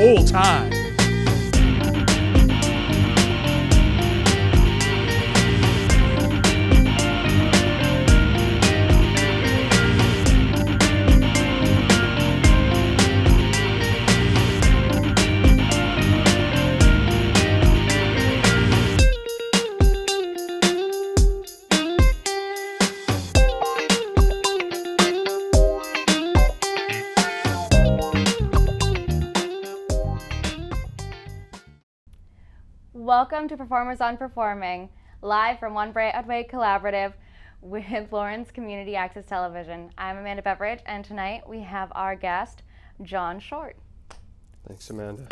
whole time. Welcome to Performers on Performing, live from One Broadway Collaborative with Lawrence Community Access Television. I'm Amanda Beveridge, and tonight we have our guest, John Short. Thanks, Amanda.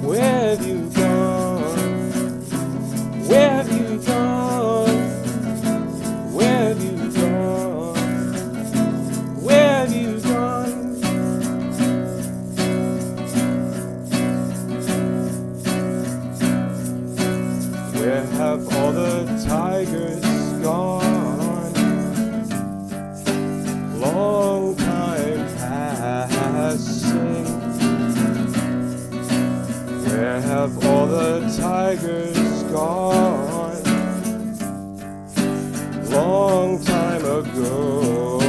Where have you gone? Where have you gone? Where have you gone? Where have you gone? Where have all the tigers gone? Long time passing. Where have all the tigers gone? Long time ago.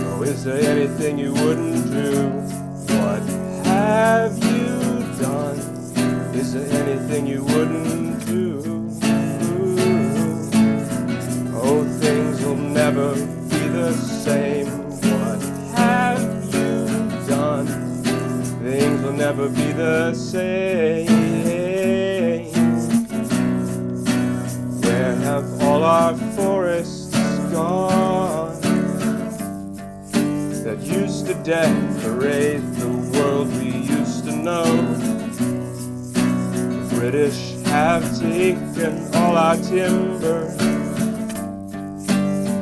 Oh, is there anything you wouldn't do? What have you done? Is there anything you wouldn't do? Oh, things will never be the same. What have you done? Things will never be the same. Where have all our forests gone that used to decorate the world we used to know? The British have taken all our timber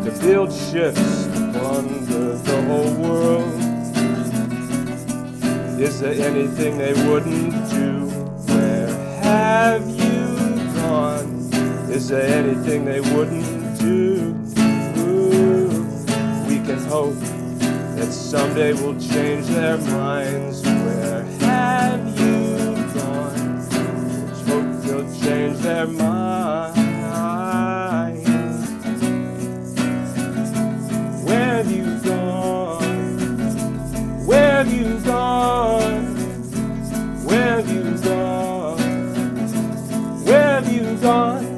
to build ships to plunder the whole world. Is there anything they wouldn't do? Where have you gone? Is there anything they wouldn't do? We can hope that someday we'll change their minds. Where have you gone? Let's hope they'll change their minds. Where have you gone? Where have you gone? Where have you gone? Where have you gone?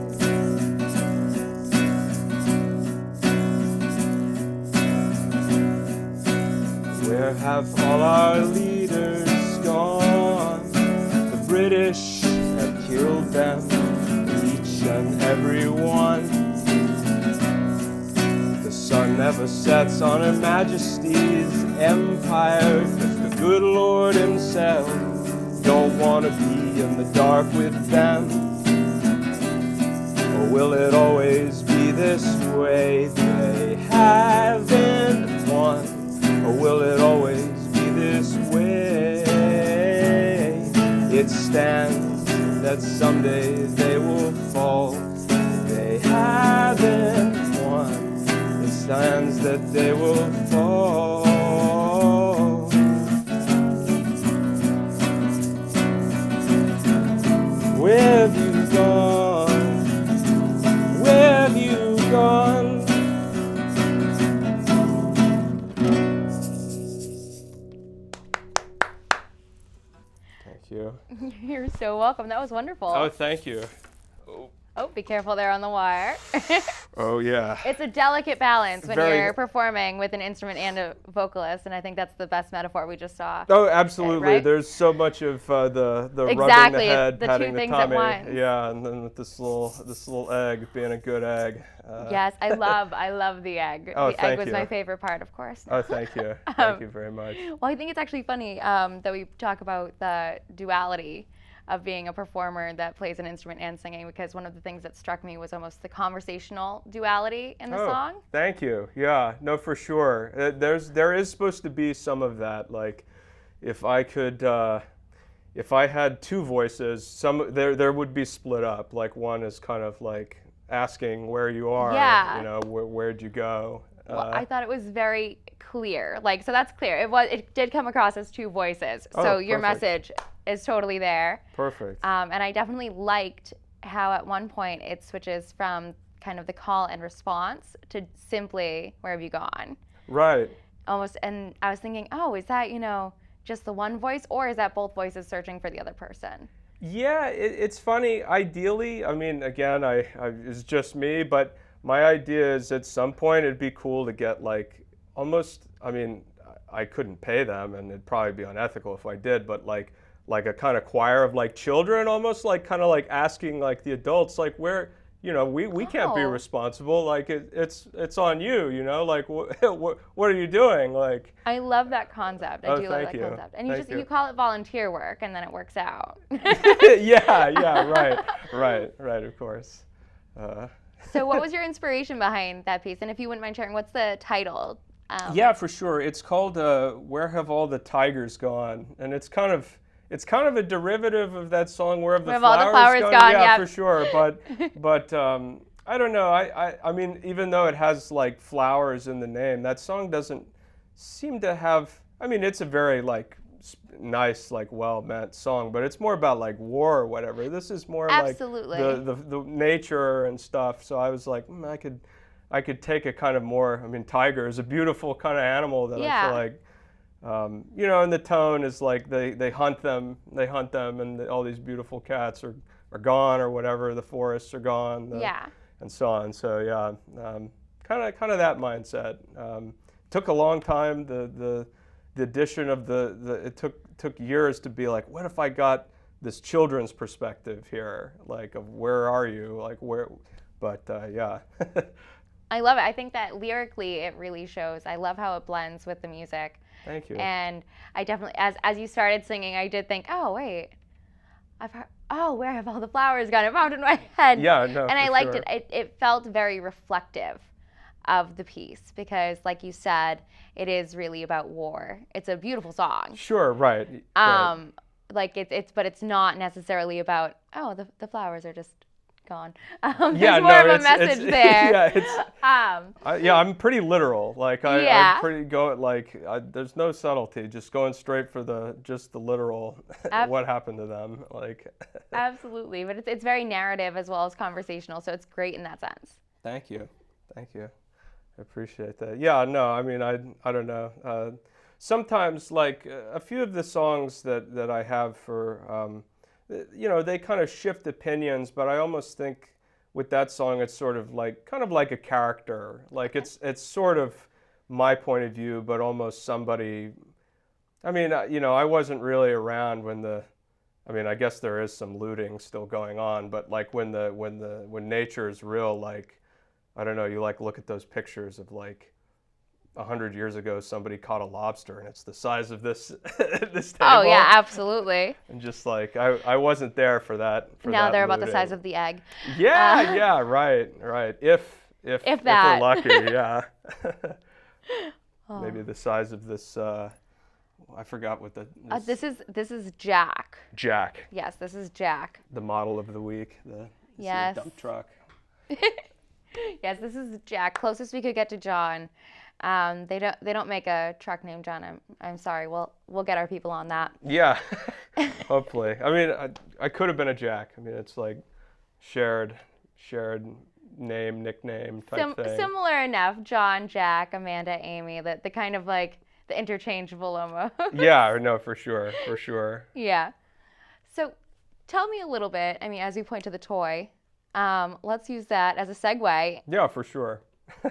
Where have all our leaders gone? The British have killed them, each and every one. The sun never sets on Her Majesty's empire, 'cause the good Lord himself don't want to be in the dark with them. Or will it always be this way? They haven't won. Or will it always be this way? It stands that someday they will fall. They haven't won. It stands that they will fall. Where have you gone? Where have you gone? Thank you. You're so welcome. That was wonderful. Oh, thank you. Oh, be careful there on the wire. Oh, yeah. It's a delicate balance when Very- you're performing with an instrument and a vocalist, and I think that's the best metaphor we just saw. Oh, absolutely. Right? There's so much of the rubbing Exactly, the head, the two patting the things at tummy. once. Yeah, and then with this little egg being a good egg. Yes, I love the egg. Oh, the egg thank was you. my favorite part, of course. Oh, thank you. Thank you very much. Well, I think it's actually funny that we talk about the duality of being a performer that plays an instrument and singing, because one of the things that struck me was almost the conversational duality in the song. Thank you. Yeah, no, for sure. There is supposed to be some of that. Like, if I could if I had two voices, there would be split up. Like one is kind of like asking where you are, Yeah. you know, where'd you go? Well, I thought it was very clear. Like, so that's clear. It did come across as two voices. Oh, So your perfect. message is totally there. Perfect. And I definitely liked how at one point it switches from kind of the call and response to simply, where have you gone? Right. Almost, and I was thinking, oh, is that, just the one voice, or is that both voices searching for the other person? Yeah, it's funny. Ideally, I mean, again, it's just me, but my idea is at some point it'd be cool to get like almost. I mean, I couldn't pay them, and it'd probably be unethical if I did, but like a kind of choir of like children, almost like kind of like asking like the adults, like where. You know, we can't be Oh. responsible. Like it's on you. You know, like what are you doing? Like. I love that concept. I Oh, do love thank that you. concept. And you Thank you. you call it volunteer work, and then it works out. Yeah, right, of course. So what was your inspiration behind that piece? And if you wouldn't mind sharing, what's the title? Yeah, for sure. It's called "Where Have All the Tigers Gone," and it's kind of a derivative of that song "Where Have the Where have all the Flowers flowers Gone." gone, Yeah, yep. for sure. But I don't know. I mean, even though it has like flowers in the name, that song doesn't seem to have. I mean, it's a very like nice, like well-meant song, but it's more about like war or whatever. This is more Absolutely. like the nature and stuff. So I was like, I could take a kind of more. I mean, tiger is a beautiful kind of animal that I Yeah. feel like. You know, and the tone is like they hunt them, and all these beautiful cats are gone or whatever. The forests are gone, Yeah. and so on. So yeah, kind of that mindset. Took a long time. The addition of it took years to be like, what if I got this children's perspective here, like of where are you, like where, but yeah. I love it. I think that lyrically it really shows. I love how it blends with the music. Thank you. And I definitely, as you started singing, I did think, oh wait, I've heard, oh, where have all the flowers gone? It popped in my head. Yeah, no, and I for liked sure. it. It felt very reflective of the piece because, like you said, it is really about war. It's a beautiful song. Sure, right. Right. Like but it's not necessarily about, oh, the flowers are just gone. Yeah, There's more no, of a message there. Yeah, it's. Yeah, I'm pretty literal. Like Yeah. I'm pretty there's no subtlety. Just going straight for just the literal. What happened to them? Like. Absolutely, but it's very narrative as well as conversational, so it's great in that sense. Thank you. I appreciate that. Yeah, no, I mean I don't know. Sometimes like a few of the songs that I have for. You know, they kind of shift opinions, but I almost think with that song, it's sort of like kind of like a character. Like it's sort of my point of view, but almost somebody. I mean, you know, I wasn't really around when I mean, I guess there is some looting still going on, but like when nature is real, like I don't know, you like look at those pictures of like 100 years ago, somebody caught a lobster and it's the size of this this table. Oh yeah, absolutely. And just like I wasn't there for that. Now they're about the looting. size of the egg. Yeah, right. If that. we're lucky, yeah. Maybe the size of this. I forgot what This is Jack. Jack. Yes, this is Jack. The model of the week. The Yes. dump truck. Yes, this is Jack. Closest we could get to John. They don't make a truck named John. I'm sorry. We'll get our people on that. Yeah, hopefully. I mean, I could have been a Jack. I mean, it's like shared name, nickname type thing. Similar enough. John, Jack, Amanda, Amy. The kind of like the interchangeable almost. Yeah, no, for sure. Yeah. So tell me a little bit. I mean, as we point to the toy, let's use that as a segue. Yeah, for sure.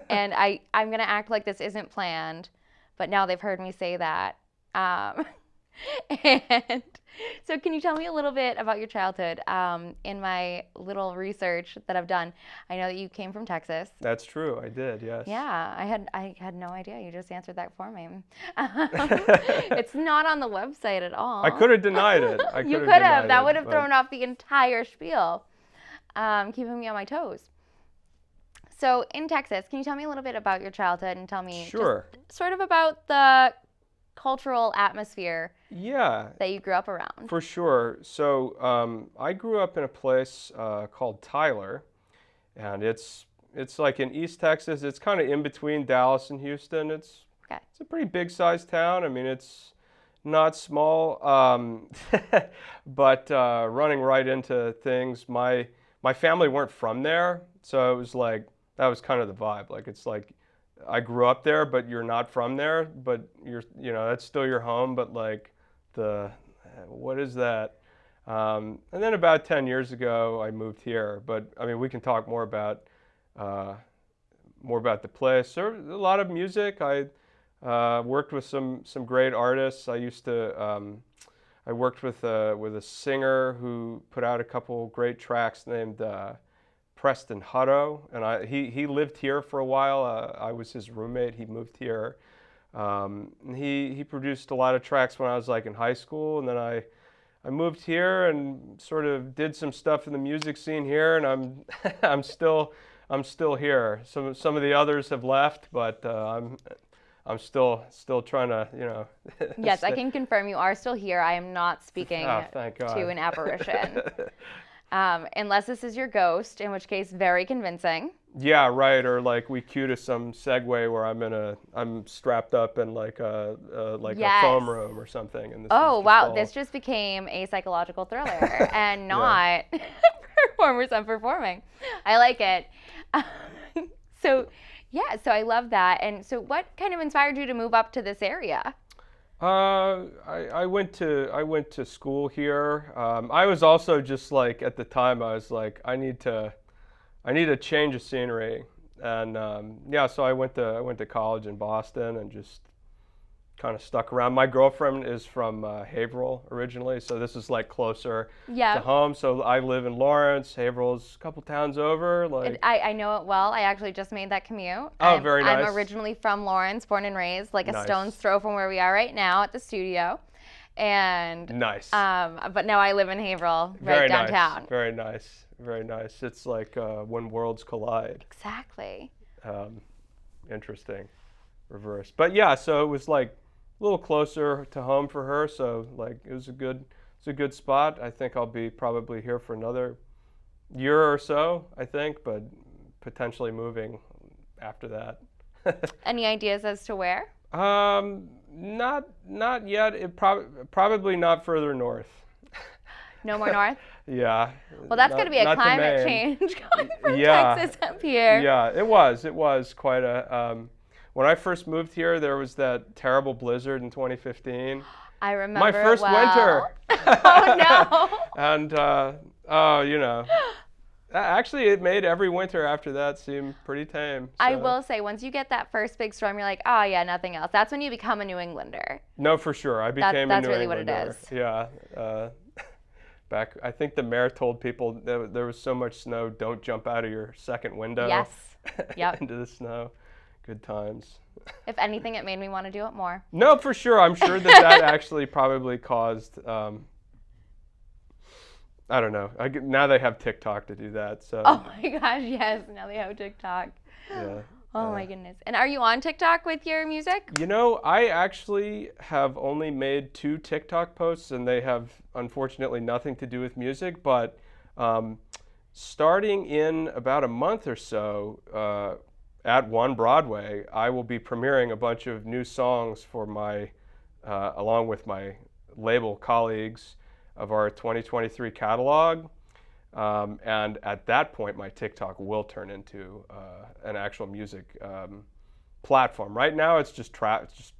And I'm going to act like this isn't planned, but now they've heard me say that. And so can you tell me a little bit about your childhood? In my little research that I've done, I know that you came from Texas. That's true. I did, yes. Yeah, I had no idea. You just answered that for me. It's not on the website at all. I could have denied it. You could have. That would have thrown off the entire spiel, keeping me on my toes. So in Texas, can you tell me a little bit about your childhood and tell me Sure. just sort of about the cultural atmosphere Yeah, that you grew up around. for sure. So I grew up in a place called Tyler, and it's like in East Texas. It's kind of in between Dallas and Houston. Okay. It's a pretty big sized town. I mean, it's not small, but running right into things. My family weren't from there, so it was like that was kind of the vibe. Like it's like I grew up there, but you're not from there, but that's still your home. But like the what is that? And then about 10 years ago, I moved here. But I mean, we can talk uh, more about the place. So a lot of music. I worked with some great artists. I worked with a singer who put out a couple great tracks named Preston Hutto, and he lived here for a while. I was his roommate. He moved here. He produced a lot of tracks when I was like in high school, and then I moved here and sort of did some stuff in the music scene here, and I'm still here. Some of the others have left, but I'm still trying to, Yes, I can confirm you are still here. I am not speaking thank God. to an apparition. Unless this is your ghost, in which case, very convincing. Yeah, right. Or like we cue to some segue where I'm strapped up in like a Yes. foam room or something. And Oh, wow. This just became a psychological thriller and not performers unperforming. I like it. So I love that. And so what kind of inspired you to move up to this area? I went to school here. I was also just like at the time I was like I need a change of scenery, and so I went to college in Boston and just kind of stuck around. My girlfriend is from Haverhill originally, so this is like closer to home. So I live in Lawrence. Haverhill's a couple towns over. Like I know it well. I actually just made that commute. Oh, very nice. I'm originally from Lawrence, born and raised, like a Nice. stone's throw from where we are right now at the studio. And Nice. but now I live in Haverhill, right Very downtown. nice. Very nice. Very nice. It's like when worlds collide. Exactly. Interesting. Reverse. But yeah, so it was like a little closer to home for her, so like it was a good spot. I think I'll be probably here for another year or so, I think, but potentially moving after that. Any ideas as to where? Not yet. It probably not further north. No more north? Yeah. Well, that's going to be a not to climate Maine. change coming from Yeah. Texas up here. Yeah, it was quite a. When I first moved here, there was that terrible blizzard in 2015. I remember My first it well. winter. Oh, no. And actually, it made every winter after that seem pretty tame. I so. will say, once you get that first big storm, you're like, oh, yeah, nothing else. That's when you become a New Englander. No, for sure. I became That's a New really what it Englander. is. Yeah. Back, I think the mayor told people that there was so much snow, don't jump out of your second window. Yes. Yep. Into the snow. Good times. If anything, it made me want to do it more. No, for sure. I'm sure that actually probably caused. I don't know. Now they have TikTok to do that. So. Oh my gosh, yes. Now they have TikTok. Yeah. Oh my goodness. And are you on TikTok with your music? I actually have only made 2 TikTok posts, and they have unfortunately nothing to do with music. But starting in about a month or so, at One Broadway, I will be premiering a bunch of new songs for along with my label colleagues of our 2023 catalog. And at that point, my TikTok will turn into an actual music platform. Right now, it's just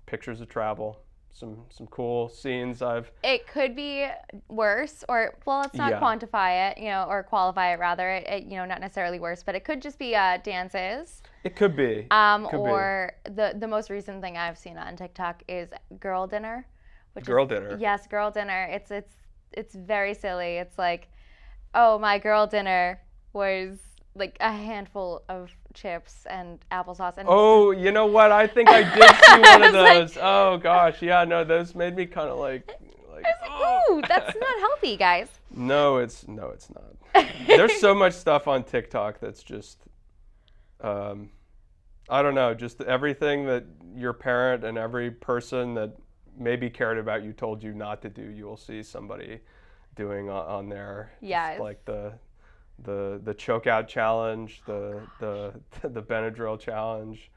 pictures of travel, some cool scenes It could be worse, or well, let's not quantify it, or qualify it rather. It not necessarily worse, but it could just be dances. It could be. Or the most recent thing I've seen on TikTok is girl dinner, dinner. Yes, girl dinner. It's very silly. It's like, oh, my girl dinner was like a handful of chips and applesauce. And oh, you know what? I think I did see one of those. Oh gosh, yeah, no, those made me kind of like. Ooh, that's not healthy, guys. No, it's not. There's so much stuff on TikTok that's just, I don't know, just everything that your parent and every person that maybe cared about you told you not to do, you will see somebody doing on there. Yes. Like the choke out challenge, the Benadryl challenge.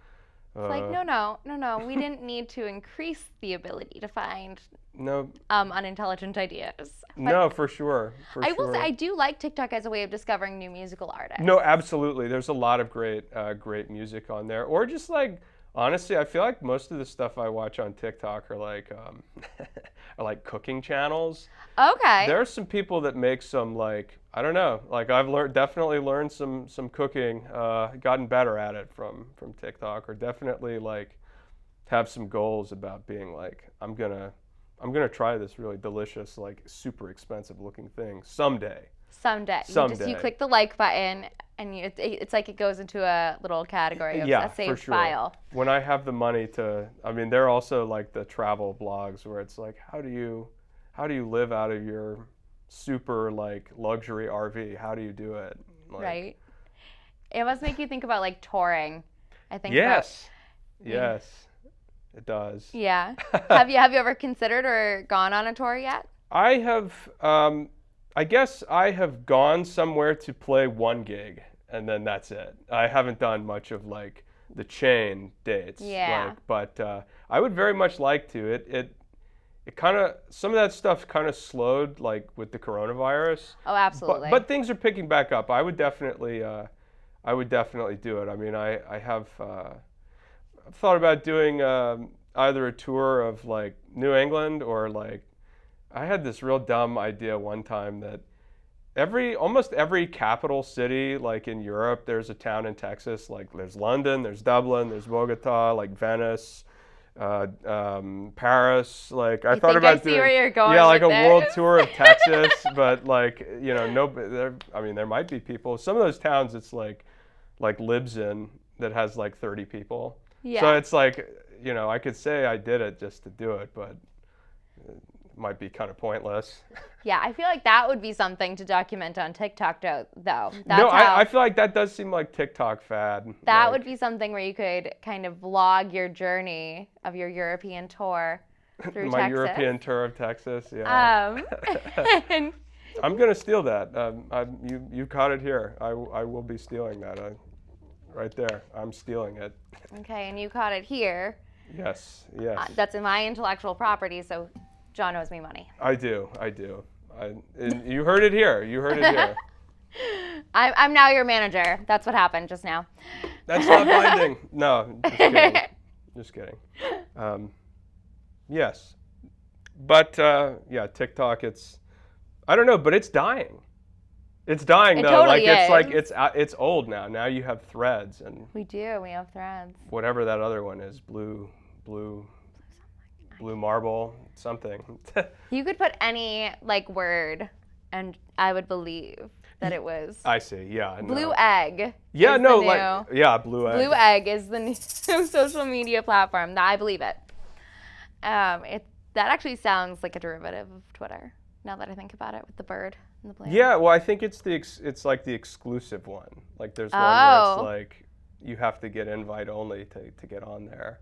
It's like, no. We didn't need to increase the ability to find No, unintelligent ideas. But no, for sure. I will say I do like TikTok as a way of discovering new musical artists. No, absolutely. There's a lot of great music on there. Or just like, honestly, I feel like most of the stuff I watch on TikTok are like are like cooking channels. Okay. There are some people that make some, like, I don't know, like I've definitely learned some cooking, gotten better at it from TikTok, or definitely like have some goals about being like, I'm gonna try this really delicious, like super expensive looking thing someday. Someday. You click the like button, and it's like it goes into a little category of a saved for sure. file. When I have the money to, I mean, there are also like the travel blogs where it's like, how do you live out of your super like luxury RV? How do you do it? Like, Right. It must make you think about like touring. I think. Yes. About, Yes. It does. Yeah. Have you ever considered or gone on a tour yet? I have. I guess I have gone somewhere to play one gig, and then that's it. I haven't done much of like the chain dates. Yeah. But I would very much like to. It kind of, some of that stuff kind of slowed like with the coronavirus. Oh, absolutely. But things are picking back up. I would definitely do it. I mean, I have thought about doing either a tour of like New England, or like, I had this real dumb idea one time that almost every capital city like in Europe, there's a town in Texas. Like there's London, there's Dublin, there's Bogota, like Venice, Paris. Like I thought about doing, where you're going like a with world this. tour of Texas, but like, there might be people. Some of those towns it's like lives in that has like 30 people. Yeah. So it's like, I could say I did it just to do it, but it might be kind of pointless. Yeah, I feel like that would be something to document on TikTok, though. I feel like that does seem like TikTok fad. That would be something where you could kind of vlog your journey of your European tour through my Texas. European tour of Texas, yeah. And I'm gonna steal that. You caught it here. I will be stealing that. Right there. I'm stealing it. Okay, and you caught it here. Yes. That's in my intellectual property, so John owes me money. I do. And you heard it here. I'm now your manager. That's what happened just now. That's not binding. No, just kidding. Yes. But TikTok, I don't know, but it's dying. It's dying though. Totally It's old now. Now you have Threads and We have Threads. whatever that other one is, blue marble, something. You could put any like word, and I would believe that it was. I see. Yeah. I know. Blue Egg. Yeah. is No. the Like. new- Yeah. Blue Egg. Blue Egg is the new social media platform. I believe it. That actually sounds like a derivative of Twitter. Now that I think about it, with the bird and the plane. Yeah. Well, I think it's like the exclusive one. Like there's one where it's like you have to get invite only to get on there.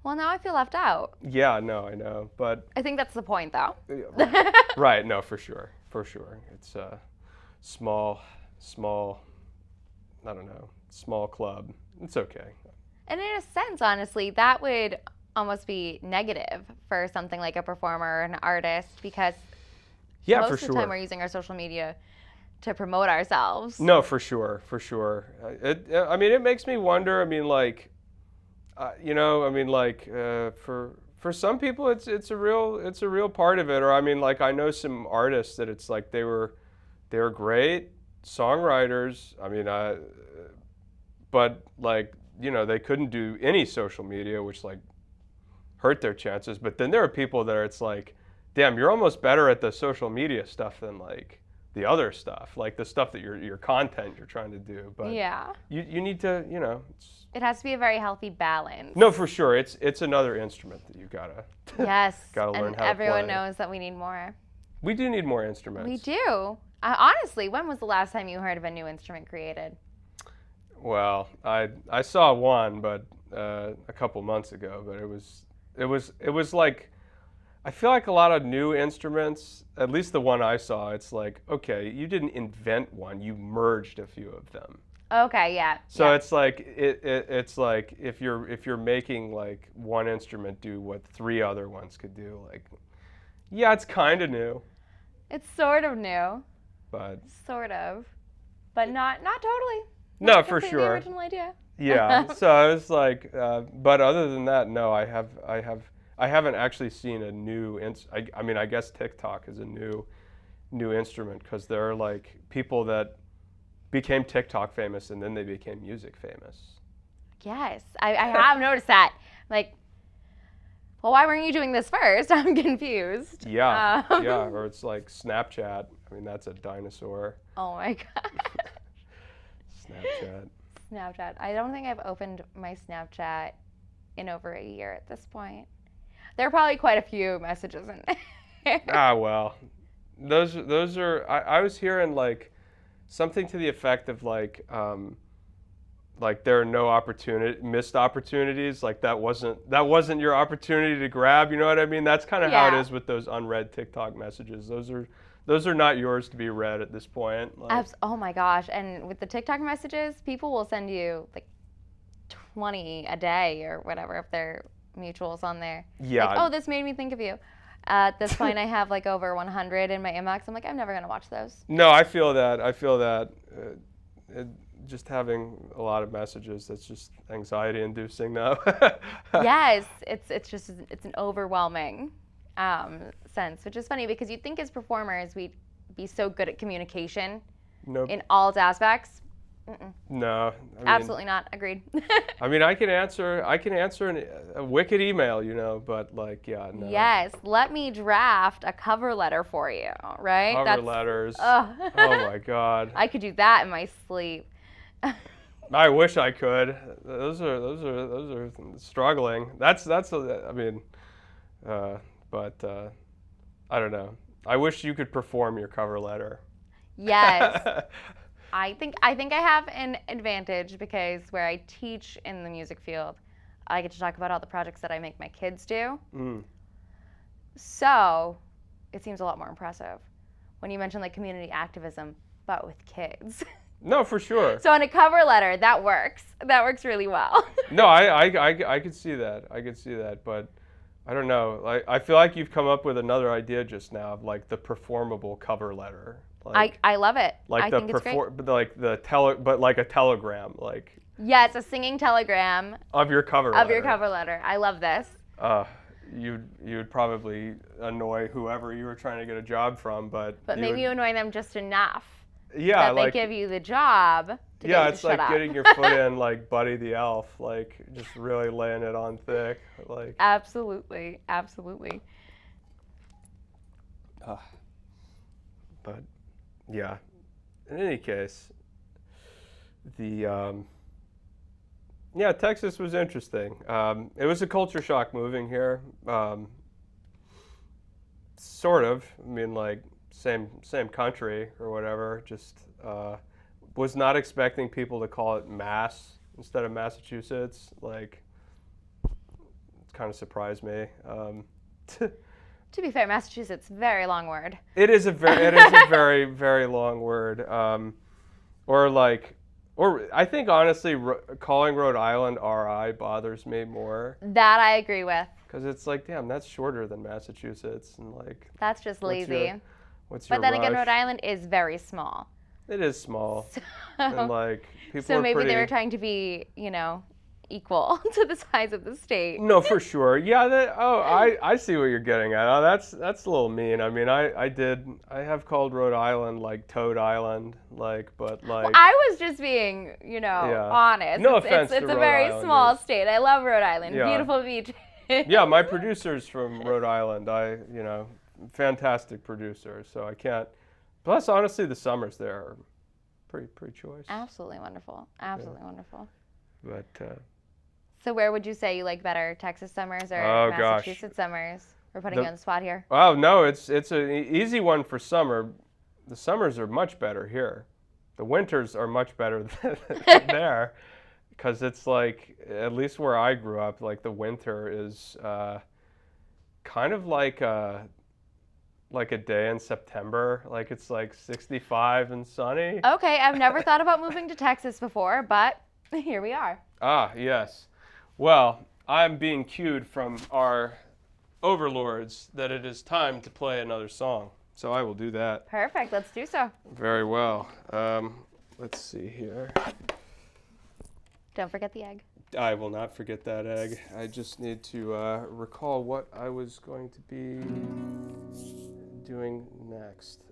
Well, now I feel left out. Yeah. No, I know, but. I think that's the point, though. Right. No, for sure. It's a small. I don't know. Small club. It's okay. And in a sense, honestly, that would almost be negative for something like a performer or an artist, because most of the time we're using our social media to promote ourselves. No, for sure. It makes me wonder. I mean, like, for some people, it's a real part of it. Or I mean, like, I know some artists that it's like they were great songwriters. I mean, but like, they couldn't do any social media, which like hurt their chances. But then there are people that it's like, damn, you're almost better at the social media stuff than like the other stuff, like the stuff that your content you're trying to do. But yeah, you need to, it has to be a very healthy balance. No, for sure. It's another instrument that you gotta learn how to play. And everyone knows that we need more. We do need more instruments. We do. Honestly, when was the last time you heard of a new instrument created? Well, I saw one, but a couple months ago. But it was like I feel like a lot of new instruments, at least the one I saw, it's like, okay, you didn't invent one, you merged a few of them. Okay, yeah. So yeah. it's like it's like if you're making like one instrument do what three other ones could do, like yeah, it's kind of new, It's sort of new, but sort of, but not totally. no, Not for completely sure. original idea. Yeah. So I was like, but other than that, no, I haven't actually seen a new. I mean, I guess TikTok is a new instrument because there are like people that became TikTok famous and then they became music famous. Yes, I have noticed that. Like, well, why weren't you doing this first? I'm confused. Yeah, yeah, or it's like Snapchat. I mean, that's a dinosaur. Oh my god. Snapchat. Snapchat. I don't think I've opened my Snapchat in over a year at this point. There are probably quite a few messages in there. Ah, well, those are. I was hearing like something to the effect of like there are no missed opportunities. Like that wasn't your opportunity to grab. You know what I mean? That's kind of how it Yeah. is with those unread TikTok messages. Those are not yours to be read at this point. Like, Oh my gosh. And with the TikTok messages, people will send you like 20 a day or whatever if they're mutuals on there. yeah. Like, oh, this made me think of you. At this point, I have like over 100 in my inbox. I'm like, I'm never going to watch those. No, I feel that. Just having a lot of messages, that's just anxiety inducing now. Yes, it's an overwhelming sense, which is funny because you'd think as performers we'd be so good at communication Nope. in all its aspects. Mm-mm. No. Absolutely not. Agreed. I mean, I can answer a wicked email, you know, but like, yeah, no. Yes, let me draft a cover letter for you, right? Cover letters. Oh. Oh my God. I could do that in my sleep. I wish I could. Those are struggling. I mean, but I don't know. I wish you could perform your cover letter. Yes. I think I have an advantage because where I teach in the music field, I get to talk about all the projects that I make my kids do. Mm. So it seems a lot more impressive when you mention like community activism, but with kids. No, for sure. So on a cover letter, that works. That works really well. No, I could see that. I could see that, but I don't know. I feel like you've come up with another idea just now of like the performable cover letter. Like, I love it. like I think it's great. like but like a telegram, like Yeah, it's a singing telegram of your cover of letter. your cover letter. I love this. You'd probably annoy whoever you were trying to get a job from, but Maybe you annoy them just enough yeah, that they give you the job to get you it's to like shut up. getting your foot in like Buddy the Elf, like just really laying it on thick, like. Absolutely, absolutely. But yeah, in any case, the yeah, Texas was interesting. It was a culture shock moving here. Sort of. I mean, like same country or whatever. Just was not expecting people to call it Mass instead of Massachusetts. Like, it kind of surprised me. To be fair, Massachusetts, very long word. It is a very, very long word. Or I think honestly, calling Rhode Island RI bothers me more. That I agree with. Because it's like, damn, that's shorter than Massachusetts, and like. That's just lazy. What's your But then again, rush? Rhode Island is very small. It is small, and like people So are maybe pretty. they were trying to be, equal to the size of the state. No, for sure. Yeah. I see what you're getting at. Oh, that's a little mean. I mean, I have called Rhode Island like Toad Island, like, but like. Well, I was just being, honest. No offense It's to a Rhode very Islanders. small state. I love Rhode Island. Yeah. Beautiful beach. Yeah, my producer's from Rhode Island. Fantastic producer. So I can't. Plus, honestly, the summers there are pretty choice. Absolutely wonderful. Absolutely wonderful. But. So where would you say you like better, Texas summers or Oh, gosh. Massachusetts summers? We're putting you on the spot here. Oh no, it's an easy one for summer. The summers are much better here. The winters are much better than there, because it's like, at least where I grew up, like the winter is kind of like a day in September, like it's like 65 and sunny. Okay, I've never thought about moving to Texas before, but here we are. Ah, yes. Well, I'm being cued from our overlords that it is time to play another song. So I will do that. Perfect, let's do so. Very well. Let's see here. Don't forget the egg. I will not forget that egg. I just need to recall what I was going to be doing next.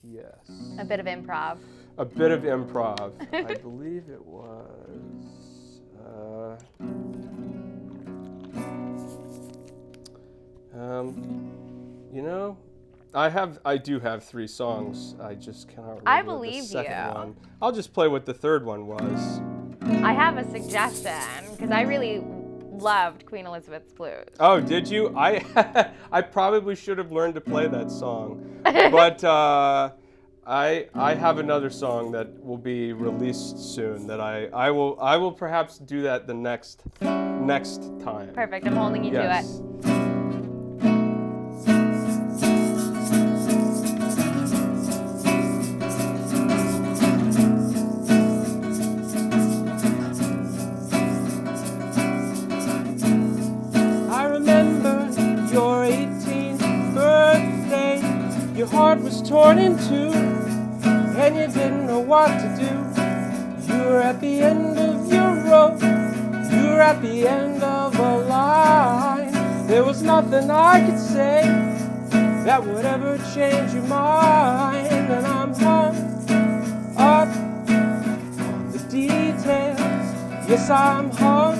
Yes. A bit of improv. A bit of improv. I believe it was. You know, I do have 3 songs. I just cannot remember I believe the second you. one. I'll just play what the third one was. I have a suggestion, because I really loved Queen Elizabeth's Blues. Oh, did you? I probably should have learned to play that song, but I have another song that will be released soon. That I will perhaps do that the next time. Perfect, I'm holding you to it. Yes. Your heart was torn in two, and you didn't know what to do. You were at the end of your rope, you were at the end of a line. There was nothing I could say that would ever change your mind. And I'm hung up on the details. Yes, I'm hung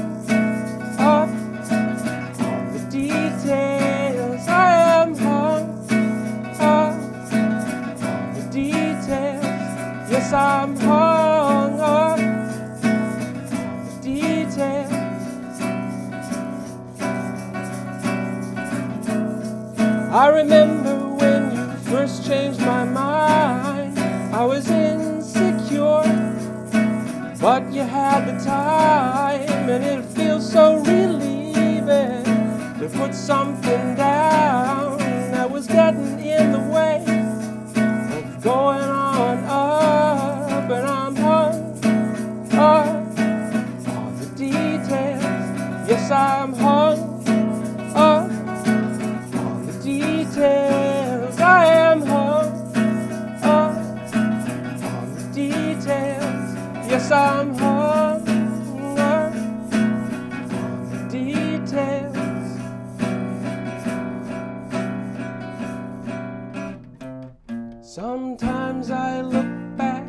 up on the details. I am hung yes, I'm hung up on the details. I remember when you first changed my mind. I was insecure, but you had the time, and it feels so relieving to put something down that was getting in the way of going on up. And I'm hung up on the details. Yes, I'm hung up on the details. I am hung up on the details. Yes, I'm hung up on the details. Sometimes I look back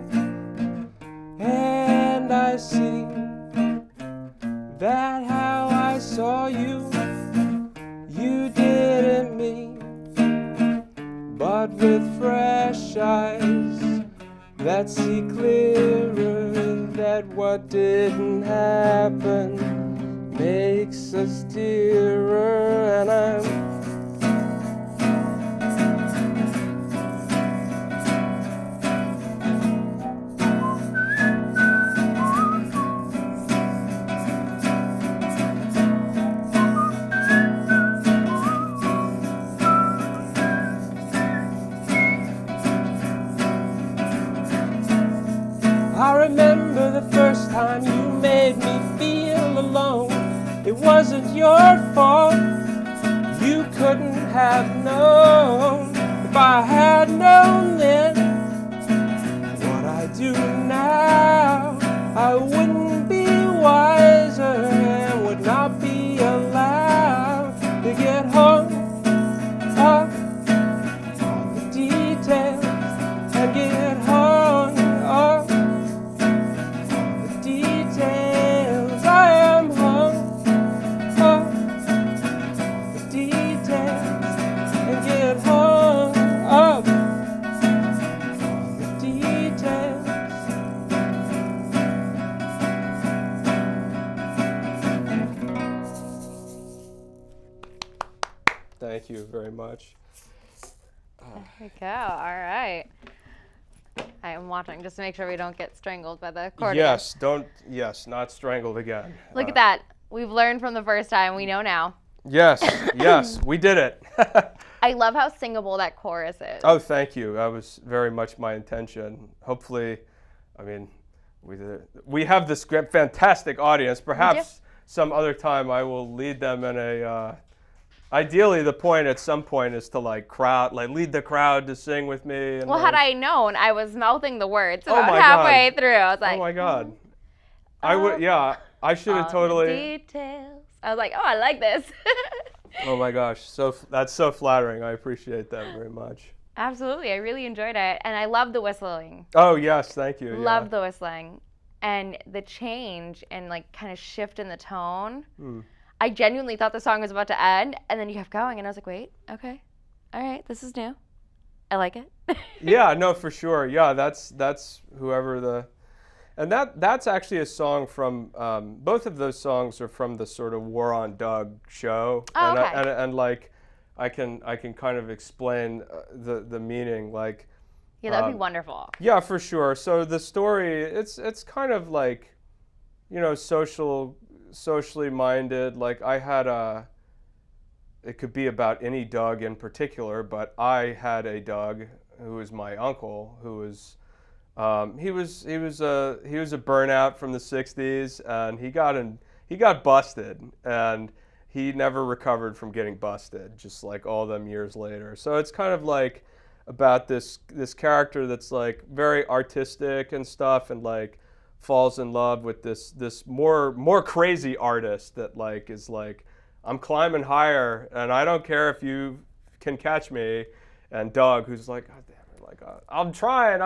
and I see that how I saw you, you didn't mean. But with fresh eyes that see clearer, that what didn't happen makes us dearer. And I'm I remember the first time you made me feel alone. It wasn't your fault. You couldn't have known. If I had known then what I do now, I wouldn't be wiser and would not be allowed to get hung up on the details and get hung up. I am hung up on the details and get hung up on the details. Thank you very much. There we go. All right. I am watching just to make sure we don't get strangled by the accordion. Yes, not strangled again. Look at that. We've learned from the first time. We know now. Yes, we did it. I love how singable that chorus is. Oh, thank you. That was very much my intention. Hopefully, I mean, we have this fantastic audience. Perhaps some other time I will lead them in a. Ideally, the point at some point is to like lead the crowd to sing with me. And well, like, had I known, I was mouthing the words Oh about my halfway God. through. I was like, oh my God, I would. Yeah, I should have all the totally. details. I was like, oh, I like this. Oh my gosh, that's so flattering. I appreciate that very much. Absolutely, I really enjoyed it, and I love the whistling. Oh yes, thank you. Love the whistling, and the change and like kind of shift in the tone. I genuinely thought the song was about to end, and then you kept going, and I was like, wait, okay, all right, this is new. I like it. Yeah, no, for sure. Yeah, that's whoever the. And that's actually a song from both of those songs are from the sort of War on Doug show. Oh, okay. And like I can kind of explain the meaning like Yeah, that would be wonderful. yeah, for sure. So the story it's kind of like socially minded. Like I had it could be about any Doug in particular, but I had a Doug who was my uncle who was he was a burnout from the '60s, and he got busted, and he never recovered from getting busted, just like all them years later. So it's kind of like about this character that's like very artistic and stuff, and like falls in love with this more crazy artist that like is like, I'm climbing higher, and I don't care if you can catch me, and Doug, who's like, God damn. Like I'm trying,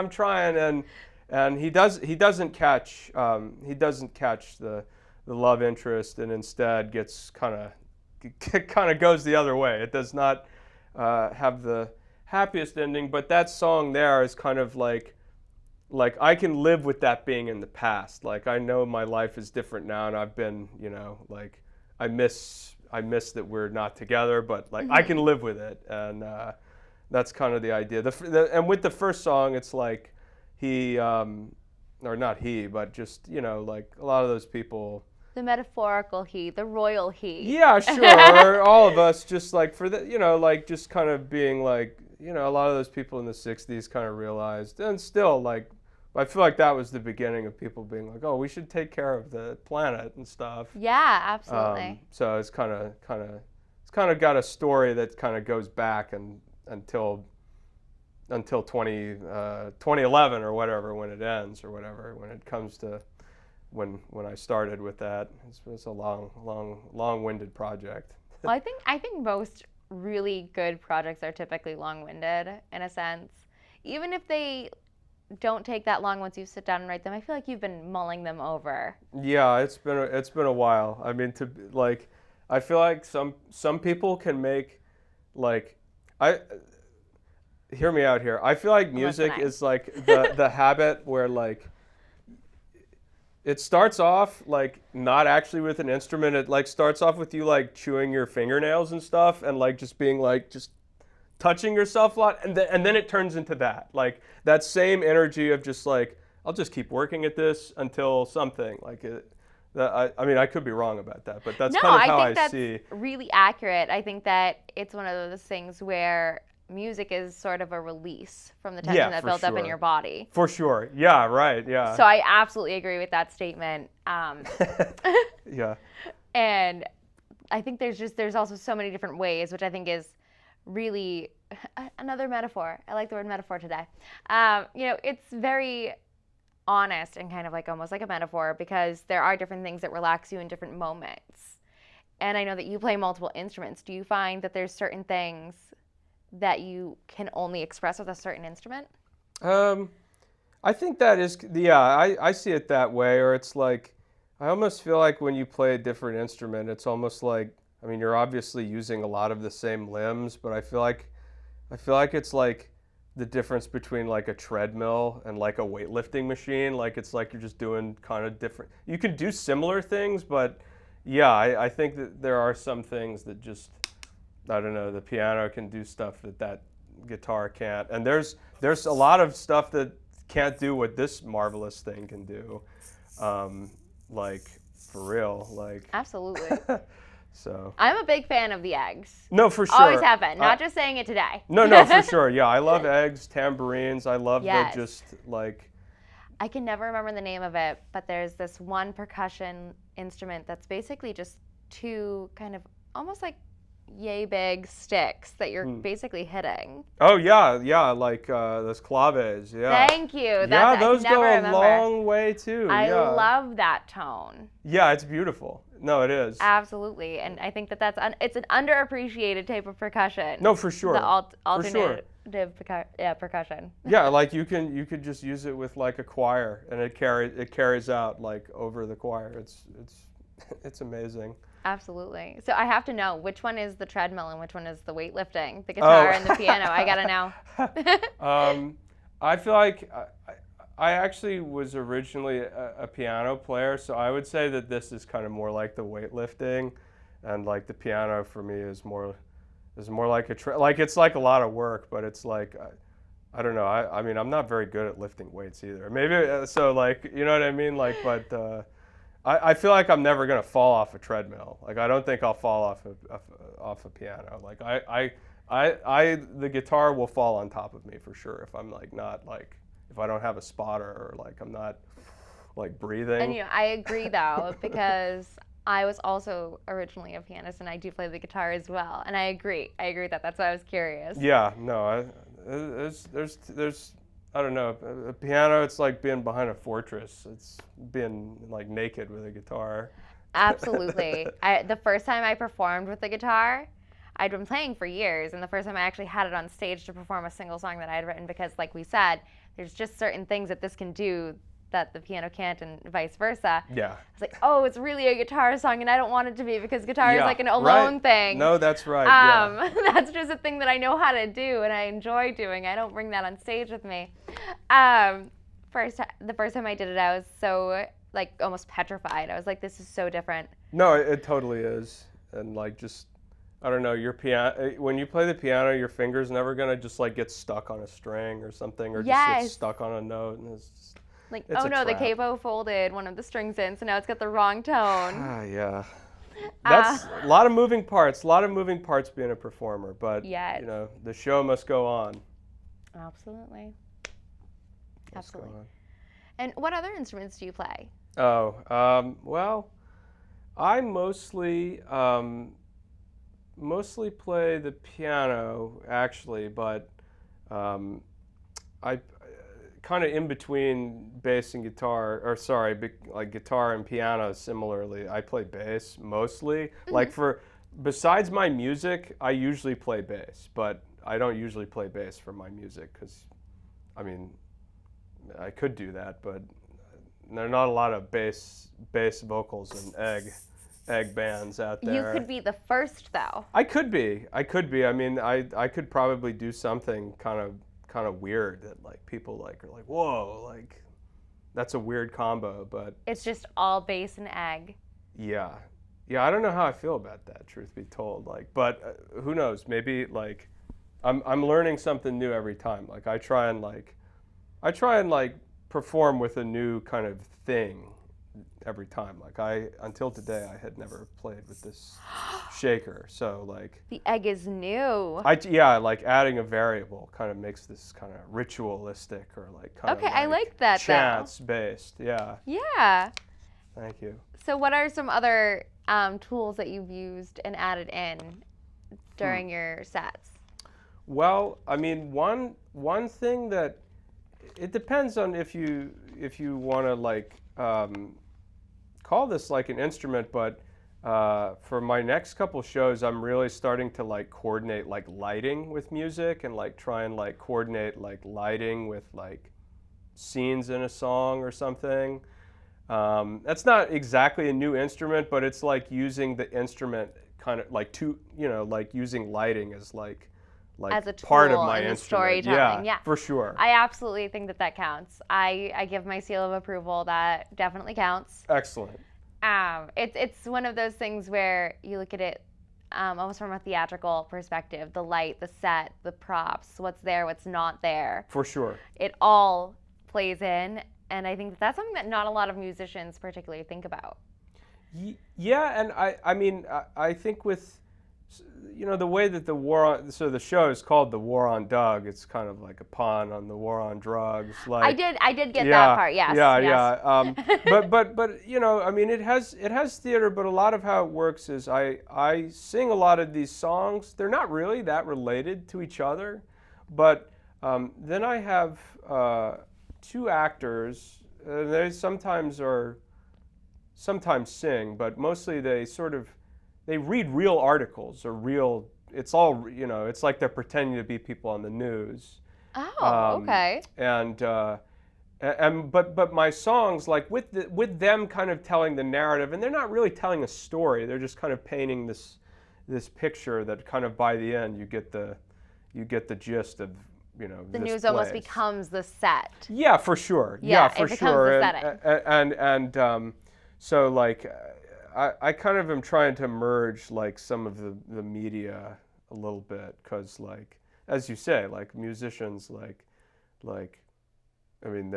and he doesn't catch the love interest, and instead gets kind of goes the other way. It does not have the happiest ending, but that song there is kind of like I can live with that being in the past. Like I know my life is different now, and I've been like I miss that we're not together, but like I can live with it, and that's kind of the idea. And with the first song, it's like he, or not he, but just, like a lot of those people. The metaphorical he, the royal he. Yeah, sure. All of us just like for the, like just kind of being like, a lot of those people in the 60s kind of realized, and still like, I feel like that was the beginning of people being like, oh, we should take care of the planet and stuff. Yeah, absolutely. So it's kind of got a story that kind of goes back until 2011 or whatever, when it ends or whatever, when it comes to when I started with that. It's a long-winded project. Well, I think most really good projects are typically long-winded in a sense. Even if they don't take that long once you sit down and write them, I feel like you've been mulling them over. Yeah, it's been a while. I mean, I feel like some people can make like hear me out here. I feel like music is like the habit where like it starts off like not actually with an instrument. It like starts off with you like chewing your fingernails and stuff, and like just being like just touching yourself a lot, and then it turns into that that same energy of just like, I'll just keep working at this until something like it. I mean, I could be wrong about that, but that's kind of how I see. No, I think that's really accurate. I think that it's one of those things where music is sort of a release from the tension that built up in your body. For sure. Yeah, right, yeah. So I absolutely agree with that statement. Yeah. And I think there's also so many different ways, which I think is really another metaphor. I like the word metaphor today. It's very honest and kind of like almost like a metaphor, because there are different things that relax you in different moments. And I know that you play multiple instruments. Do you find that there's certain things that you can only express with a certain instrument? I think that is, I see it that way. Or it's like, I almost feel like when you play a different instrument, it's almost like, I mean, you're obviously using a lot of the same limbs, but I feel like it's like the difference between like a treadmill and like a weightlifting machine. Like it's like you're just doing kind of different. You can do similar things, but yeah, I think that there are some things that just, I don't know, the piano can do stuff that guitar can't, and there's a lot of stuff that can't do what this marvelous thing can do, like for real, like absolutely. So I'm a big fan of the eggs. no, for sure. Always have been. Not just saying it today. No, for sure. Yeah, I love eggs, tambourines. I love Yes. the just like. I can never remember the name of it, but there's this one percussion instrument that's basically just two kind of almost like yay big sticks that you're basically hitting. Oh yeah, like those claves. Yeah. Thank you. Yeah, those I can go never a remember. long way too. I Yeah. love that tone. Yeah, it's beautiful. No, it is. Absolutely, and I think it's an underappreciated type of percussion. No, for sure. The For sure. alternative percussion. Yeah, like you could just use it with like a choir, and it carries out like over the choir. It's amazing. Absolutely. So I have to know which one is the treadmill and which one is the weightlifting, the guitar and the piano. I gotta know. I feel like I actually was originally a piano player, so I would say that this is kind of more like the weightlifting, and like the piano for me is more like like it's like a lot of work, but it's like I don't know. I mean I'm not very good at lifting weights either. Maybe so like you know what I mean like but. I feel like I'm never gonna fall off a treadmill. Like I don't think I'll fall off a piano. Like the guitar will fall on top of me for sure if I'm like not like if I don't have a spotter or like I'm not like breathing. And I agree though because I was also originally a pianist and I do play the guitar as well. And I agree that. That's why I was curious. Yeah, no, there's I don't know. A piano, it's like being behind a fortress. It's being like naked with a guitar. Absolutely. The first time I performed with the guitar, I'd been playing for years, and the first time I actually had it on stage to perform a single song that I had written, because like we said, there's just certain things that this can do that the piano can't, and vice versa. Yeah. I was like, oh, it's really a guitar song, and I don't want it to be because guitar is like an alone right. thing. No, that's right. Yeah. That's just a thing that I know how to do and I enjoy doing. I don't bring that on stage with me. The first time I did it, I was so like almost petrified. I was like, this is so different. No, it totally is, and like just. I don't know, your piano, when you play the piano, your finger's never gonna just like get stuck on a string or something, or just get stuck on a note, and it's just, like, it's oh no, trap. the capo folded one of the strings in, so now it's got the wrong tone. Yeah. That's a lot of moving parts, being a performer, but yes. you know, the show must go on. Absolutely. Must go on. And what other instruments do you play? Oh, well, I mostly play the piano actually, but I kind of in between bass and guitar, or sorry, like guitar and piano similarly. I play bass mostly. Like besides my music, I usually play bass, but I don't usually play bass for my music because, I mean, I could do that, but there are not a lot of bass vocals and egg bands out there. You could be the first though. I could be. I mean, I could probably do something kind of weird that like people like are like, whoa, like that's a weird combo, but it's just all bass and egg. Yeah, I don't know how I feel about that, truth be told. Like, but who knows? Maybe like I'm learning something new every time. Like I try and perform with a new kind of thing every time. Like until today, I had never played with this shaker. So like the egg is new. Like adding a variable kind of makes this kind of ritualistic or like kind of okay, I like that chance based. Yeah. Yeah. Thank you. So what are some other tools that you've used and added in during your sets? Well, I mean, one thing that it depends on if you want to like call this like an instrument, but for my next couple shows, I'm really starting to like coordinate like lighting with music and like try and like coordinate like lighting with like scenes in a song or something. That's not exactly a new instrument, but it's like using the instrument kind of like like using lighting as like as a part of my instrument. Storytelling. Yeah, for sure. I absolutely think that counts. I give my seal of approval. That definitely counts. Excellent. It's one of those things where you look at it almost from a theatrical perspective. The light, the set, the props, what's there, what's not there. For sure. It all plays in, and I think that's something that not a lot of musicians particularly think about. Yeah, and I mean, I think with, the way that so the show is called The War on Doug. It's kind of like a pun on the war on drugs. Like, I did get that yeah, part. Yes, yeah, yes. yeah. But I mean, it has theater, but a lot of how it works is I sing a lot of these songs. They're not really that related to each other, but then I have two actors. They sometimes sing, but mostly they read real articles or real. It's all it's like they're pretending to be people on the news. Oh, okay. But my songs, like with them kind of telling the narrative, and they're not really telling a story. They're just kind of painting this picture that kind of by the end you get the gist of The this news almost place. becomes the set. Yeah, for sure. Yeah, for it becomes sure. the setting. And so like I kind of am trying to merge like some of the media a little bit, because like as you say, like musicians like I mean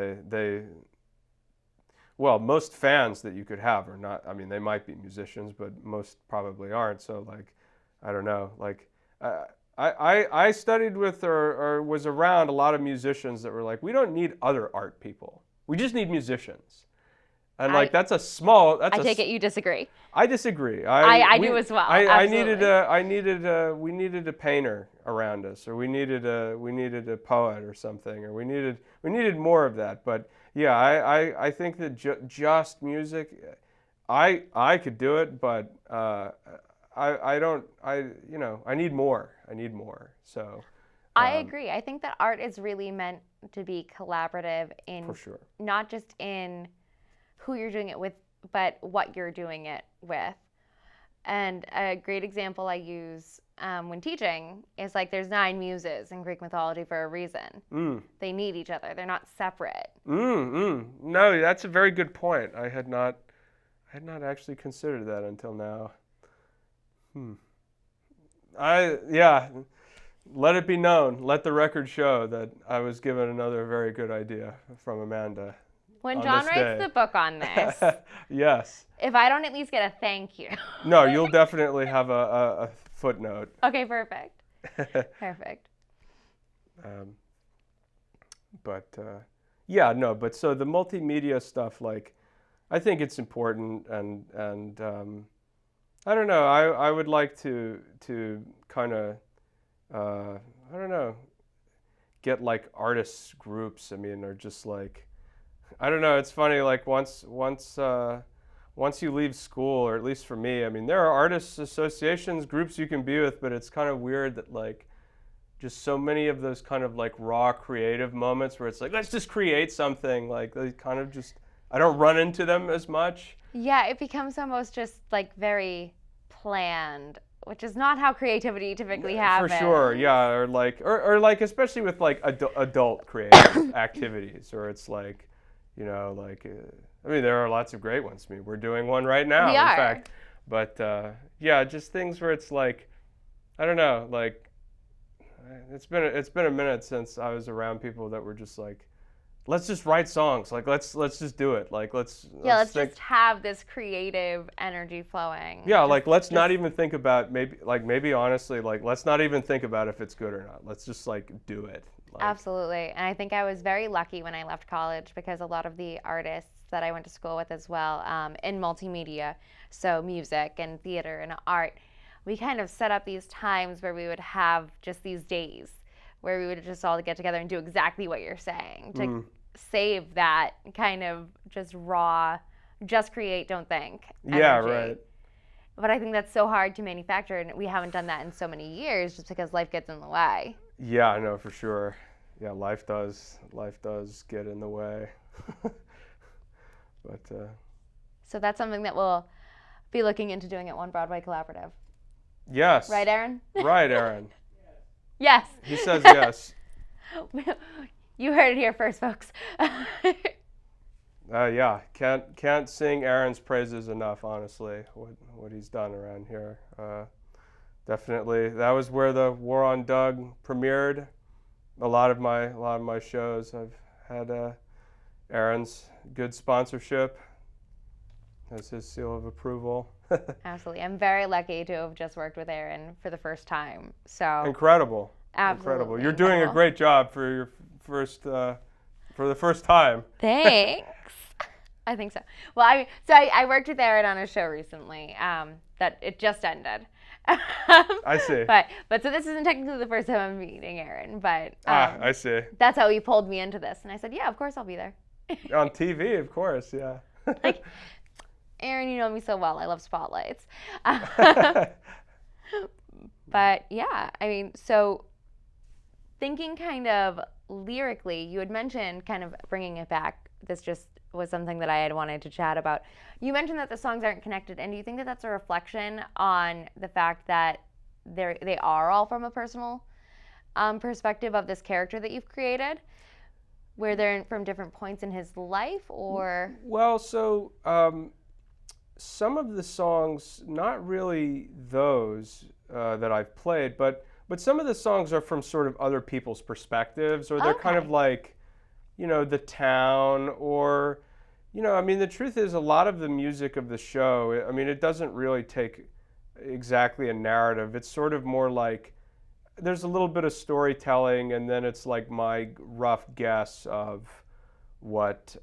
well, most fans that you could have are not, I mean, they might be musicians, but most probably aren't. So like I don't know, like I studied with or was around a lot of musicians that were like, we don't need other art people. We just need musicians. And like that's I take it you disagree. I disagree. I do as well. We needed a painter around us, or we needed a poet or something, or we needed more of that. But yeah, I think that just music, I could do it, but I don't, I need more. I need more. So I agree. I think that art is really meant to be collaborative for sure. not just in who you're doing it with, but what you're doing it with. And a great example I use when teaching is like there's 9 muses in Greek mythology for a reason. They need each other. They're not separate. No, that's a very good point. I had not actually considered that until now. Let it be known. Let the record show that I was given another very good idea from Amanda. When John writes the book on this, yes. If I don't at least get a thank you. No, you'll definitely have a footnote. Okay, perfect. Perfect. But so the multimedia stuff, like, I think it's important, and I don't know. I would like to kind of I don't know, get like artists groups. I mean, or just like, I don't know. It's funny. Like once you leave school, or at least for me, I mean, there are artists associations, groups you can be with, but it's kind of weird that like just so many of those kind of like raw creative moments where it's like, let's just create something, like they kind of just, I don't run into them as much. Yeah, it becomes almost just like very planned, which is not how creativity typically happens. For sure, yeah, or like especially with like adult creative activities, or it's like, I mean, there are lots of great ones. I mean, we're doing one right now, in fact. But yeah, just things where it's like, I don't know, like it's been a minute since I was around people that were just like, let's just write songs, like let's just do it, like let's just have this creative energy flowing. Yeah, like let's not even think about maybe honestly, like let's not even think about if it's good or not. Let's just like do it. Like, absolutely. And I think I was very lucky when I left college, because a lot of the artists that I went to school with as well, in multimedia, so music and theater and art, we kind of set up these times where we would have just these days where we would just all get together and do exactly what you're saying to save that kind of just raw, just create, don't think energy. Yeah, right. But I think that's so hard to manufacture, and we haven't done that in so many years just because life gets in the way. Yeah, I know, for sure. Yeah, life does get in the way. But so that's something that we'll be looking into doing at One Broadway Collaborative. Yes. Right, Aaron? Right, Aaron. Yes. He says yes. You heard it here first, folks. Yeah, can't sing Aaron's praises enough, honestly, what he's done around here. Definitely, that was where the War on Doug premiered. A lot of my shows, I've had Aaron's good sponsorship. as his seal of approval. Absolutely. I'm very lucky to have just worked with Aaron for the first time. So Incredible. absolutely Incredible. You're doing a incredible. great job for your for the first time. Thanks. I think so. Well, I worked with Aaron on a show recently that it just ended. I see. But so this isn't technically the first time I'm meeting Aaron, but I see. that's how he pulled me into this, and I said, yeah, of course I'll be there. On TV, of course, yeah. Like, Aaron, you know me so well. I love spotlights. But yeah, I mean, so thinking kind of lyrically, you had mentioned kind of bringing it back. This just was something that I had wanted to chat about. You mentioned that the songs aren't connected, and do you think that that's a reflection on the fact that they are all from a personal perspective of this character that you've created, where they're from different points in his life, or? Well, so some of the songs, not really those that I've played, but some of the songs are from sort of other people's perspectives, or they're kind of Okay. like, the town, or, I mean, the truth is a lot of the music of the show, I mean, it doesn't really take exactly a narrative. It's sort of more like there's a little bit of storytelling, and then it's like my rough guess of what,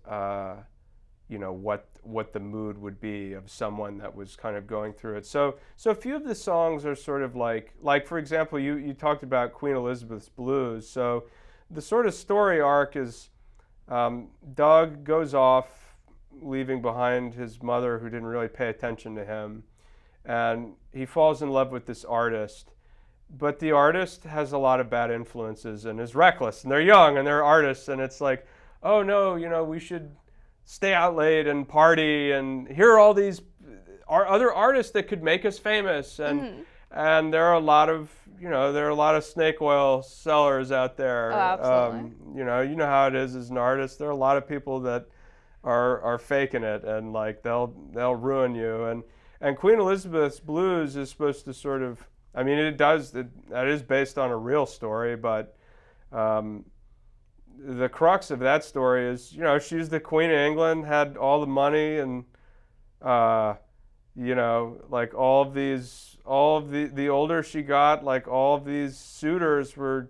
what the mood would be of someone that was kind of going through it. So a few of the songs are sort of like for example, you talked about Queen Elizabeth's Blues. So the sort of story arc is Doug goes off, leaving behind his mother who didn't really pay attention to him, and he falls in love with this artist. But the artist has a lot of bad influences and is reckless, and they're young and they're artists, and it's like, oh no, we should stay out late and party, and here are all these other artists that could make us famous, and there are a lot of snake oil sellers out there. Oh, absolutely. You know how it is as an artist. There are a lot of people that are faking it, and like they'll ruin you. And Queen Elizabeth's Blues is supposed to sort of, I mean, that is based on a real story, but the crux of that story is, she's the Queen of England, had all the money, and like all of the older she got, like all of these suitors were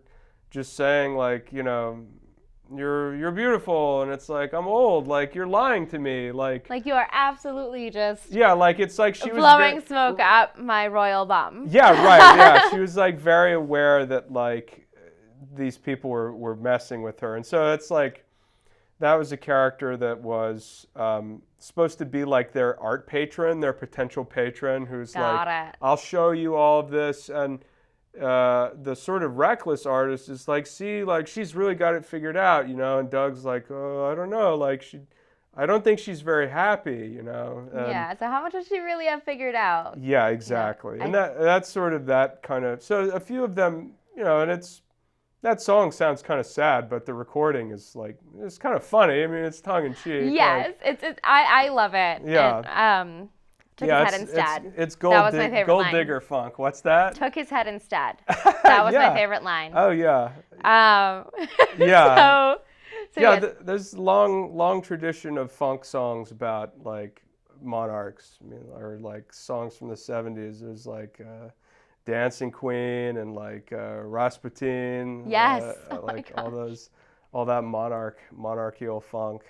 just saying like, you're beautiful, and it's like, I'm old, like you're lying to me, like Like you are absolutely just yeah, like it's like she was blowing smoke up my royal bum. Yeah, right. Yeah, she was like very aware that like these people were messing with her, and so it's like that was a character that was supposed to be like their art patron, their potential patron, who's Got like, it. I'll show you all of this, and the sort of reckless artist is like, see, like she's really got it figured out, and Doug's like, oh, I don't know, like I don't think she's very happy, and Yeah. So how much does she really have figured out? yeah, exactly. Yeah. And that's sort of that kind of, so a few of them, and that song sounds kind of sad, but the recording is like, it's kind of funny. I mean, it's tongue in cheek. Yes, I love it. Yeah. And, took his head instead. It's That was my favorite gold line. digger funk. What's that? Took his head instead. That was Yeah. my favorite line. Oh yeah. Yeah. So Yeah, yes. there's long tradition of funk songs about like monarchs, I mean, or like songs from the 70s. There's like Dancing Queen and like Rasputin. Yes. Oh my like gosh. all that monarchical funk.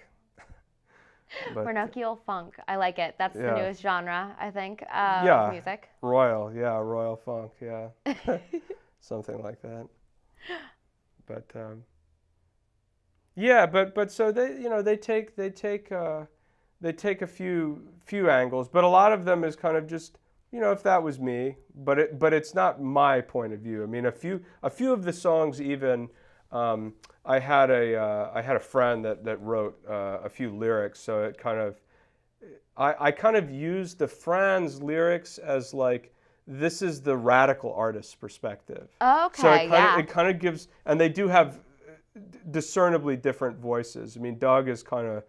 But Monarchical funk. I like it. That's the yeah. newest genre, I think, Yeah. of music. royal funk, yeah. Something like that. But yeah, but so they take a few angles, but a lot of them is kind of just, if that was me, but it's not my point of view. I mean, a few of the songs even, I had a friend that wrote a few lyrics, so it kind of, I kind of used the friend's lyrics as like, this is the radical artist's perspective. Okay, So yeah. it kind of gives, and they do have discernibly different voices. I mean, Doug is kind of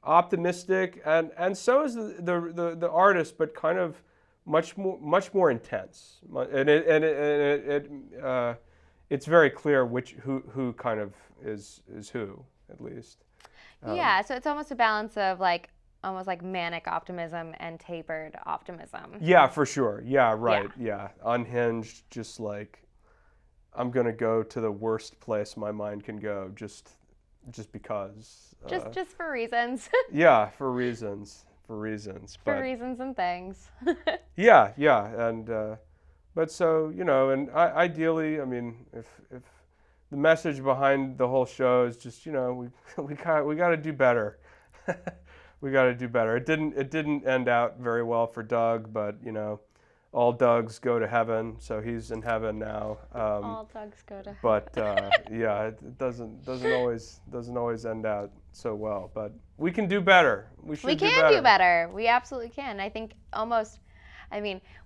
optimistic, and so is the artist, but kind of much more intense. And it's very clear who kind of is who, at least. Yeah, so it's almost a balance of like almost like manic optimism and tapered optimism. Yeah, for sure. Yeah, right. Yeah. Yeah. Unhinged, just like I'm going to go to the worst place my mind can go just because. Just for reasons. Yeah, for reasons. For reasons. For reasons and things. Yeah, yeah. And but so, and ideally, I mean, if the message behind the whole show is just, we got to do better. We got to do better. It didn't end out very well for Doug, but all Dougs go to heaven, so he's in heaven now. All Dougs go to heaven. But yeah, it doesn't always end out so well. But we can do better. We should. We can do better. We absolutely can. I think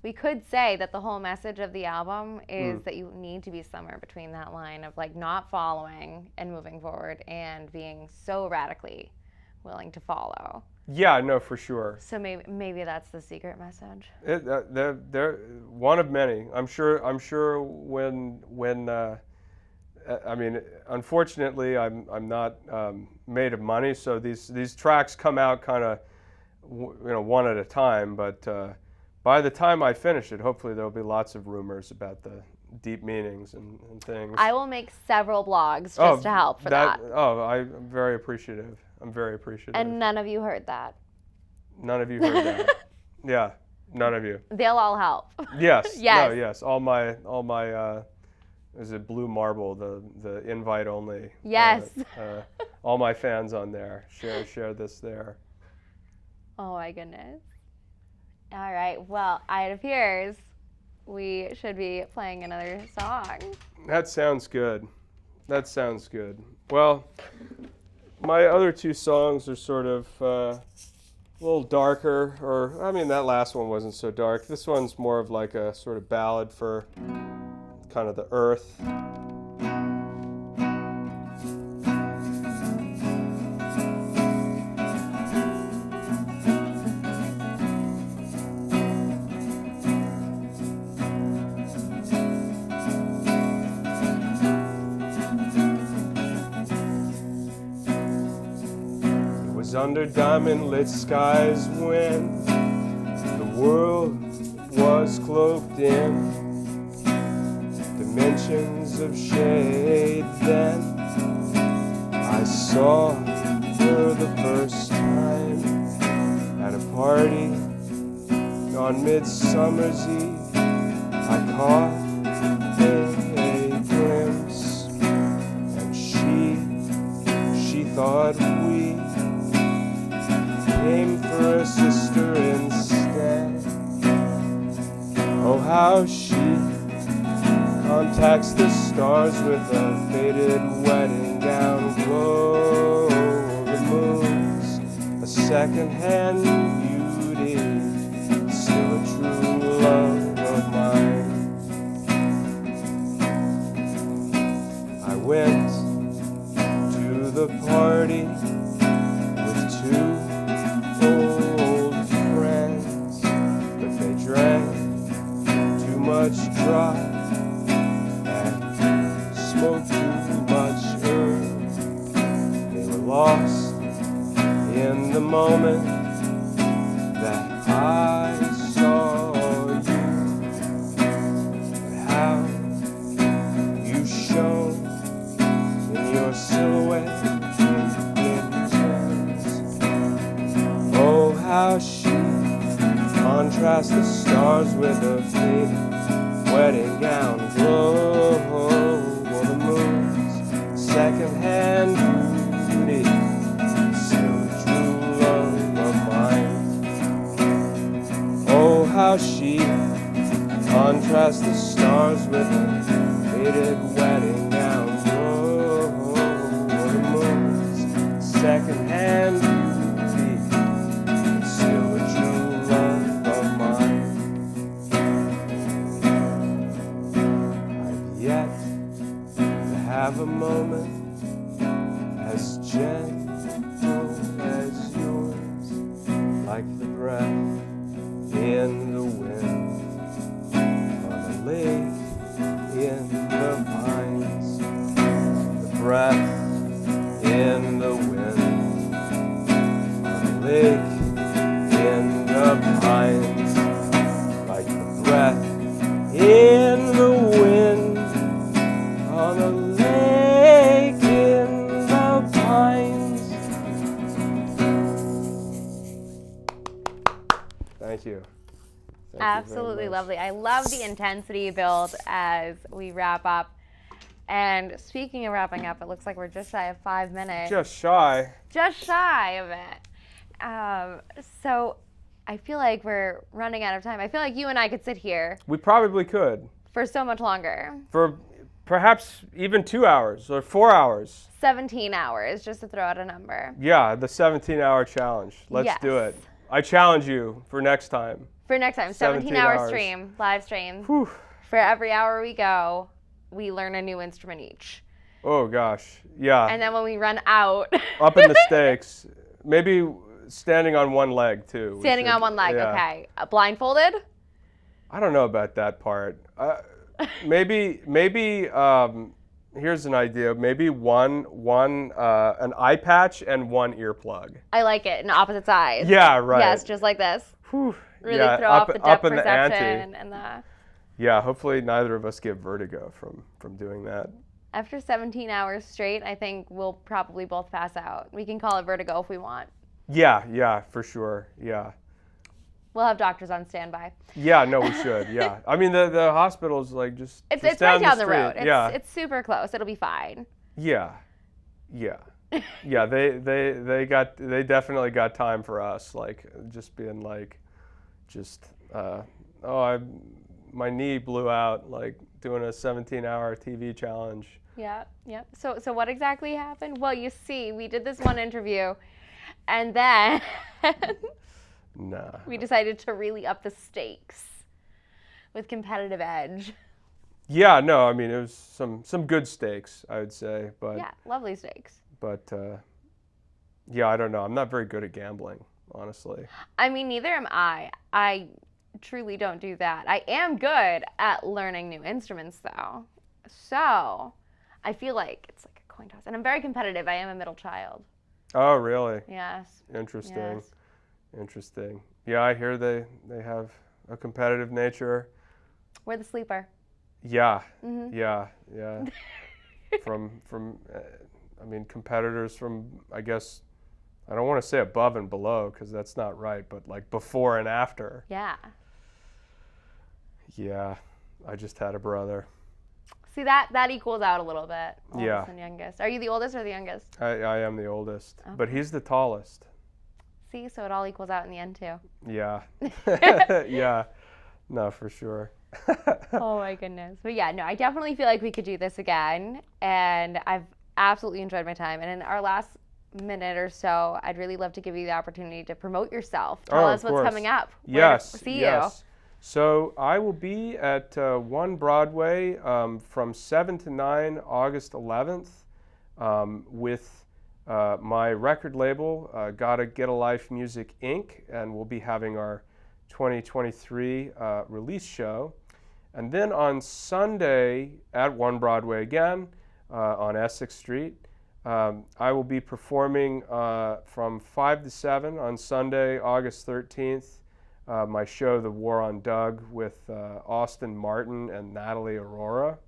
we could say that the whole message of the album is that you need to be somewhere between that line of like not following and moving forward and being so radically willing to follow. Yeah, no, for sure. So maybe that's the secret message. They're one of many. I'm sure when I mean, unfortunately, I'm not made of money, so these tracks come out kind of one at a time. But by the time I finish it, hopefully there'll be lots of rumors about the deep meanings and things. I will make several blogs just to help for that. Oh, I'm very appreciative. I'm very appreciative. And none of you heard that. None of you heard that. Yeah, none of you. They'll all help. Yes. Yes. No, yes. All my is it Blue Marble, the invite only. Yes. All my fans on there share this there. Oh my goodness. All right. Well, it appears we should be playing another song. That sounds good. Well, my other two songs are sort of a little darker, or I mean that last one wasn't so dark. This one's more of like a sort of ballad for kind of the earth. Under diamond-lit skies when the world was cloaked in dimensions of shade. Then I saw for the first time at a party on Midsummer's Eve. I caught a glimpse, and she thought we came for a sister instead. Oh, how she contacts the stars with a faded wedding gown glow. The moon's a second-hand beauty, still a true love of mine. I went to the party with two old friends, but they drank too much dry and smoked too much herb. They were lost in the moment that I saw you, but how you shone in your silhouette. Oh, how she contrasts the stars with her faded wedding gown glow. Oh, the moon's second-hand beauty, still a true love of mine. Oh, how she contrasts the stars with her faded wedding gown glow. Oh, the moon's second-hand beauty, have a moment as gentle as yours, like the breath in the wind on a lake in the pines. The breath in the wind on a lake Thank you. Thank you very Absolutely much. lovely. I love the intensity build as we wrap up. And speaking of wrapping up, it looks like we're just shy of 5 minutes. Just shy. Just shy of it. So I feel like we're running out of time. I feel like you and I could sit here We probably could. for so much longer. For perhaps even 2 hours or 4 hours. 17 hours, just to throw out a number. Yeah, the 17-hour challenge. Let's do Yes. it. I challenge you for next time. For next time, 17 17-hour hours. stream, live stream. Whew. For every hour we go, we learn a new instrument each. Oh gosh. Yeah. And then when we run out, Upping the stakes. Maybe standing on one leg too. We standing should- on one leg, yeah. okay. Blindfolded? I don't know about that part. Maybe. Here's an idea. Maybe one an eye patch and one earplug. I like it, in opposite sides. Yeah, right. Yes, just like this. Whew. Really Yeah, throw off the depth in the ante. perception and the. Yeah, hopefully neither of us get vertigo from doing that. After 17 hours straight, I think we'll probably both pass out. We can call it vertigo if we want. Yeah, for sure. Yeah. We'll have doctors on standby. Yeah, no, we should. Yeah. I mean, the hospital's like just It's just right down the street. road. Yeah. It's super close. It'll be fine. Yeah. Yeah, they definitely got time for us, like just being like my knee blew out, like doing a 17-hour TV challenge. Yeah. So what exactly happened? Well, you see, we did this one interview, and then Nah. we decided to really up the stakes with competitive edge. Yeah, no, I mean it was some good steaks, I would say, but Yeah, lovely stakes. yeah, I don't know. I'm not very good at gambling, honestly. I mean, neither am I. I truly don't do that. I am good at learning new instruments, though. So I feel like it's like a coin toss. And I'm very competitive. I am a middle child. Oh, really? Yes. Interesting. Yes. Interesting. Yeah, I hear they have a competitive nature. We're the sleeper. Yeah. Mhm. Yeah. from I mean, competitors from, I guess, I don't want to say above and below because that's not right, but like before and after. Yeah. Yeah, I just had a brother. See, that equals out a little bit. Oldest Yeah. and youngest. Are you the oldest or the youngest? I am the oldest, but he's the tallest. See, so it all equals out in the end, too. Yeah. Yeah. No, for sure. Oh my goodness. But yeah, no, I definitely feel like we could do this again. And I've absolutely enjoyed my time. And in our last minute or so, I'd really love to give you the opportunity to promote yourself. Tell us of what's course. coming up. Where Yes. to see yes. So I will be at 1 Broadway from 7 to 9 August 11th with my record label, Gotta Get a Life Music Inc., and we'll be having our 2023 release show. And then on Sunday at 1 Broadway again on Essex Street, I will be performing from 5 to 7 on Sunday, August 13th, my show, The War on Doug, with Austin Martin and Natalie Aurora.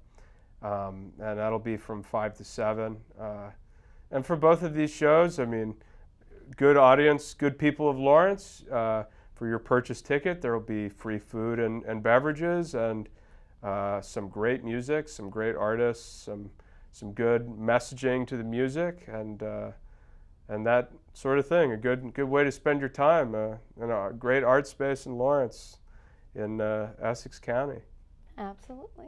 And that'll be from 5 to 7. And for both of these shows, I mean, good audience, good people of Lawrence. For your purchase ticket, there will be free food and beverages and some great music, some great artists, some good messaging to the music, and that sort of thing. A good way to spend your time in a great art space in Lawrence, in Essex County. Absolutely.